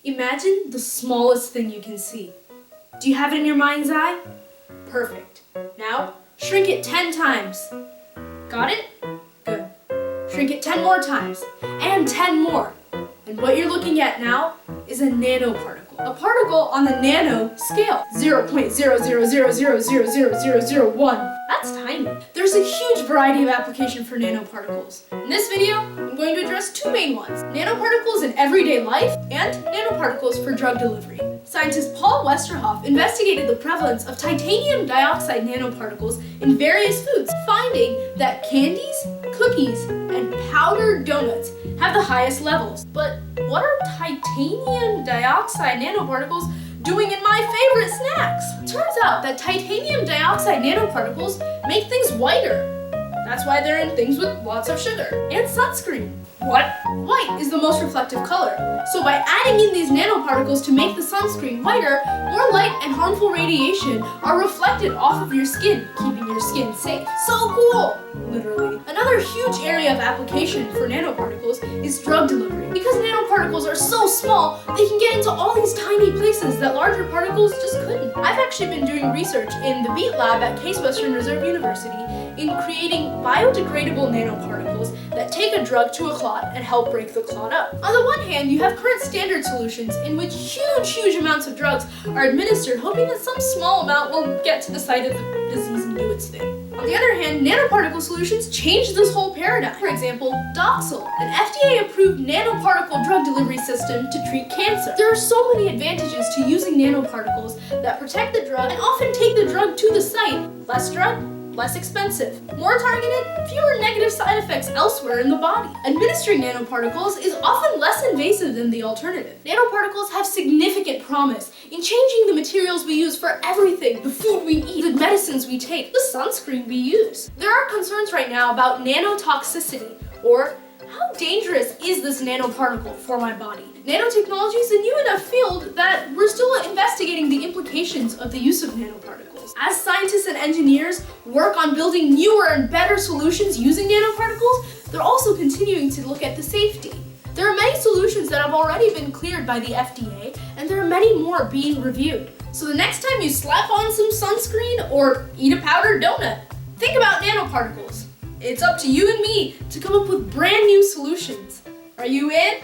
Imagine the smallest thing you can see. Do you have it in your mind's eye? Perfect. Now, shrink it 10 times. Got it? Good. Shrink it 10 more times, and 10 more. And what you're looking at now is a nanoparticle. A particle on the nano scale, 0.000000001. That's tiny. There's a huge variety of application for nanoparticles. In this video, I'm going to address two main ones: nanoparticles in everyday life and nanoparticles for drug delivery. Scientist Paul Westerhoff investigated the prevalence of titanium dioxide nanoparticles in various foods, finding that candies, cookies, and powdered donuts have the highest levels. But what are titanium dioxide nanoparticles doing in my favorite snacks? Turns out that titanium dioxide nanoparticles make things whiter. That's why they're in things with lots of sugar. And sunscreen. What? White is the most reflective color. So by adding in these nanoparticles to make the sunscreen whiter, more light and harmful radiation are reflected off of your skin, keeping your skin safe. So cool! Literally. Another huge area of application for nanoparticles is drug delivery. Because nanoparticles are so small, they can get into all these tiny places that larger particles just couldn't. I've actually been doing research in the BEAT lab at Case Western Reserve University in creating biodegradable nanoparticles that take a drug to a clot and help break the clot up. On the one hand, you have current standard solutions in which huge amounts of drugs are administered, hoping that some small amount will get to the site of the disease and do its thing. On the other hand, nanoparticle solutions change this whole paradigm. For example, Doxil, an FDA-approved nanoparticle drug delivery system to treat cancer. There are so many advantages to using nanoparticles that protect the drug and often take the drug to the site. Less drug, less expensive. More targeted, fewer negative side effects elsewhere in the body. Administering nanoparticles is often less invasive than the alternative. Nanoparticles have significant promise in changing the materials we use for everything: the food we eat, the medicines we take, the sunscreen we use. There are concerns right now about nanotoxicity, or how dangerous is this nanoparticle for my body? Nanotechnology is a new enough field that we're still investigating the implications of the use of nanoparticles. As scientists and engineers work on building newer and better solutions using nanoparticles, they're also continuing to look at the safety. There are many solutions that have already been cleared by the FDA, and there are many more being reviewed. So the next time you slap on some sunscreen or eat a powdered donut, think about nanoparticles. It's up to you and me to come up with brand new solutions. Are you in?